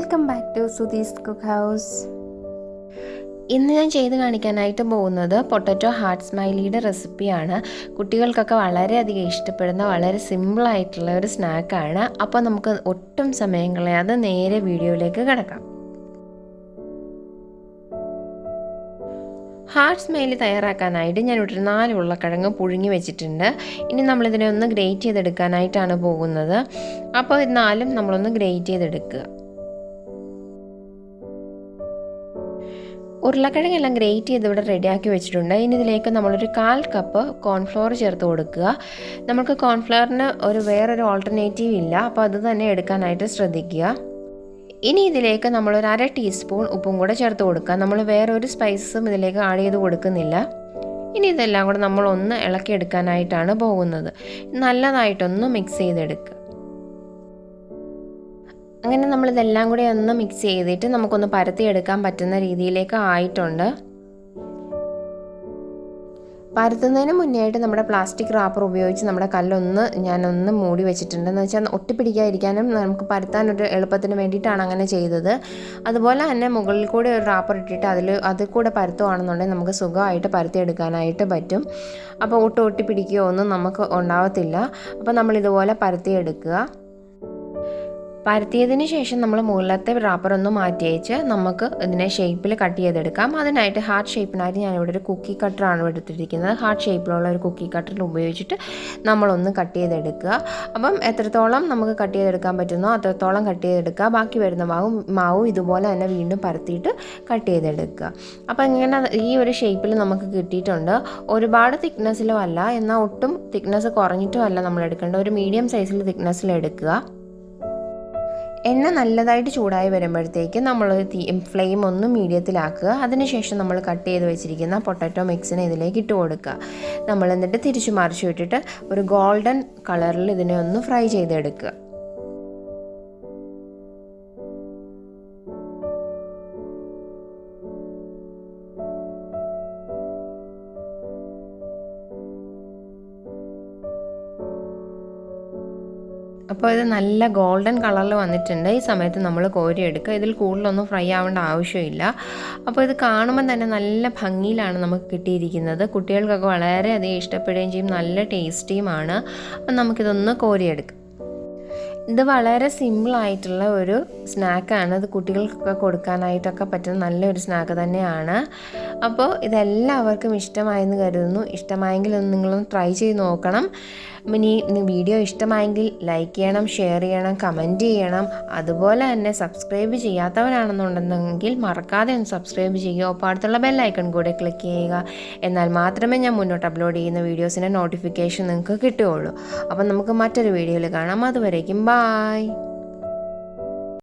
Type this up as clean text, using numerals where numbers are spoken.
Welcome back to Sudhi's Cookhouse. ഇന്ന് ഞാൻ ചെയ്ത് കാണിക്കാനായിട്ട് പോകുന്നത് പൊട്ടറ്റോ ഹാർട്ട് സ്മൈലിയുടെ റെസിപ്പിയാണ്. കുട്ടികൾക്കൊക്കെ വളരെയധികം ഇഷ്ടപ്പെടുന്ന വളരെ സിമ്പിളായിട്ടുള്ള ഒരു സ്നാക്കാണ്. അപ്പോൾ നമുക്ക് ഒട്ടും സമയം കളയാതെ നേരെ വീഡിയോയിലേക്ക് കിടക്കാം. ഹാർട്ട് സ്മൈലി തയ്യാറാക്കാനായിട്ട് ഞാനിവിടെ 4 ഉരുളക്കിഴങ്ങ് പുഴുങ്ങി വെച്ചിട്ടുണ്ട്. ഇനി നമ്മളിതിനെ ഒന്ന് ഗ്രേറ്റ് ചെയ്തെടുക്കാനായിട്ടാണ് പോകുന്നത്. അപ്പോൾ ഇത് 4 നമ്മളൊന്ന് ഗ്രേറ്റ് ചെയ്തെടുക്കുക. ഉരുളക്കിഴങ്ങെല്ലാം ഗ്രേറ്റ് ചെയ്ത് ഇവിടെ റെഡിയാക്കി വെച്ചിട്ടുണ്ട്. ഇനി ഇതിലേക്ക് നമ്മളൊരു 1/4 കപ്പ് കോൺഫ്ലവർ ചേർത്ത് കൊടുക്കുക. നമുക്ക് കോൺഫ്ലവറിന് വേറൊരു ഓൾട്ടർനേറ്റീവ് ഇല്ല, അപ്പോൾ അത് തന്നെ എടുക്കാനായിട്ട് ശ്രദ്ധിക്കുക. ഇനി ഇതിലേക്ക് നമ്മളൊരു 1/2 ടീസ്പൂൺ ഉപ്പും കൂടെ ചേർത്ത് കൊടുക്കുക. നമ്മൾ വേറൊരു സ്പൈസസും ഇതിലേക്ക് ആഡ് ചെയ്ത് കൊടുക്കുന്നില്ല. ഇനി ഇതെല്ലാം കൂടെ നമ്മളൊന്ന് ഇളക്കിയെടുക്കാനായിട്ടാണ് പോകുന്നത്. നല്ലതായിട്ടൊന്ന് മിക്സ് ചെയ്തെടുക്കുക. അങ്ങനെ നമ്മളിതെല്ലാം കൂടി ഒന്ന് മിക്സ് ചെയ്തിട്ട് നമുക്കൊന്ന് പരത്തിയെടുക്കാൻ പറ്റുന്ന രീതിയിലേക്ക് ആയിട്ടുണ്ട്. പരത്തുന്നതിന് മുന്നേ ആയിട്ട് നമ്മുടെ പ്ലാസ്റ്റിക് റാപ്പർ ഉപയോഗിച്ച് നമ്മുടെ കല്ലൊന്ന് ഞാനൊന്ന് മൂടി വെച്ചിട്ടുണ്ട്. എന്ന് വെച്ചാൽ ഒട്ടിപ്പിടിക്കാതിരിക്കാനും നമുക്ക് പരത്താനൊരു എളുപ്പത്തിന് വേണ്ടിയിട്ടാണ് അങ്ങനെ ചെയ്തത്. അതുപോലെ തന്നെ മുകളിൽ കൂടെ ഒരു റാപ്പർ ഇട്ടിട്ട് അതിൽ കൂടെ പരത്തുവാണെന്നുണ്ടെങ്കിൽ നമുക്ക് സുഖമായിട്ട് പരത്തിയെടുക്കാനായിട്ട് പറ്റും. അപ്പോൾ ഒട്ടിപ്പിടിക്കുകയോ ഒന്നും നമുക്ക് ഉണ്ടാവത്തില്ല. അപ്പോൾ നമ്മളിതുപോലെ പരത്തിയെടുക്കുക. പരത്തിയതിന് ശേഷം നമ്മൾ മുകളിലത്തെ റാപ്പർ ഒന്ന് മാറ്റി വെച്ച് നമുക്ക് ഇതിനെ ഷേപ്പിൽ കട്ട് ചെയ്തെടുക്കാം. അതിനായിട്ട് ഹാർട്ട് ഷേപ്പിനായിട്ട് ഞാനിവിടെ ഒരു കുക്കി കട്ടറാണ് എടുത്തിരിക്കുന്നത്. ഹാർട്ട് ഷേപ്പിലുള്ള ഒരു കുക്കി കട്ടറിൽ ഉപയോഗിച്ചിട്ട് നമ്മളൊന്ന് കട്ട് ചെയ്തെടുക്കുക. അപ്പം എത്രത്തോളം നമുക്ക് കട്ട് ചെയ്തെടുക്കാൻ പറ്റുന്നോ അത്രത്തോളം കട്ട് ചെയ്തെടുക്കുക. ബാക്കി വരുന്ന മാവും ഇതുപോലെ തന്നെ വീണ്ടും പരത്തിയിട്ട് കട്ട് ചെയ്തെടുക്കുക. അപ്പോൾ ഇങ്ങനെ ഈ ഒരു ഷേപ്പിൽ നമുക്ക് കിട്ടിയിട്ടുണ്ട്. ഒരുപാട് തിക്നെസ്സിലും അല്ല, എന്നാൽ ഒട്ടും തിക്നെസ് കുറഞ്ഞിട്ടും അല്ല നമ്മൾ എടുക്കേണ്ട. ഒരു മീഡിയം സൈസിൽ തിക്നെസ്സിൽ എടുക്കുക. എണ്ണ നല്ലതായിട്ട് ചൂടായി വരുമ്പോഴത്തേക്ക് നമ്മൾ ഫ്ലെയിം ഒന്ന് മീഡിയത്തിലാക്കുക. അതിനുശേഷം നമ്മൾ കട്ട് ചെയ്ത് വെച്ചിരിക്കുന്ന പൊട്ടാറ്റോ മിക്സിനെ ഇതിലേക്ക് ഇട്ട് കൊടുക്കുക. നമ്മൾ എന്നിട്ട് തിരിച്ചു മറിച്ചു വിട്ടിട്ട് ഒരു ഗോൾഡൻ കളറിൽ ഇതിനെ ഒന്ന് ഫ്രൈ ചെയ്തെടുക്കുക. അപ്പോൾ ഇത് നല്ല ഗോൾഡൻ കളറിൽ വന്നിട്ടുണ്ട്. ഈ സമയത്ത് നമ്മൾ കോരിയെടുക്കുക. ഇതിൽ കൂടുതലൊന്നും ഫ്രൈ ആവേണ്ട ആവശ്യമില്ല. അപ്പോൾ ഇത് കാണുമ്പോൾ തന്നെ നല്ല ഭംഗിയിലാണ് നമുക്ക് കിട്ടിയിരിക്കുന്നത്. കുട്ടികൾക്കൊക്കെ വളരെയധികം ഇഷ്ടപ്പെടുകയും ചെയ്യും, നല്ല ടേസ്റ്റിയുമാണ്. അപ്പം നമുക്കിതൊന്ന് കോരിയെടുക്കാം. ഇത് വളരെ സിമ്പിളായിട്ടുള്ള ഒരു സ്നാക്കാണ്. ഇത് കുട്ടികൾക്കൊക്കെ കൊടുക്കാനായിട്ടൊക്കെ പറ്റുന്ന നല്ലൊരു സ്നാക്ക് തന്നെയാണ്. അപ്പോൾ ഇതെല്ലാവർക്കും ഇഷ്ടമായെന്ന് കരുതുന്നു. ഇഷ്ടമായെങ്കിൽ നിങ്ങളൊന്ന് ട്രൈ ചെയ്ത് നോക്കണം. ഇനി വീഡിയോ ഇഷ്ടമായെങ്കിൽ ലൈക്ക് ചെയ്യണം, ഷെയർ ചെയ്യണം, കമൻറ്റ് ചെയ്യണം. അതുപോലെ തന്നെ സബ്സ്ക്രൈബ് ചെയ്യാത്തവരാണെന്നുണ്ടെങ്കിൽ മറക്കാതെ ഒന്ന് സബ്സ്ക്രൈബ് ചെയ്യുക. ഒപ്പം അടുത്തുള്ള ബെല്ലൈക്കൺ കൂടെ ക്ലിക്ക് ചെയ്യുക. എന്നാൽ മാത്രമേ ഞാൻ മുന്നോട്ട് അപ്ലോഡ് ചെയ്യുന്ന വീഡിയോസിൻ്റെ നോട്ടിഫിക്കേഷൻ നിങ്ങൾക്ക് കിട്ടുകയുള്ളൂ. അപ്പം നമുക്ക് മറ്റൊരു വീഡിയോയിൽ കാണാം. അതുവരേക്കും ബൈ.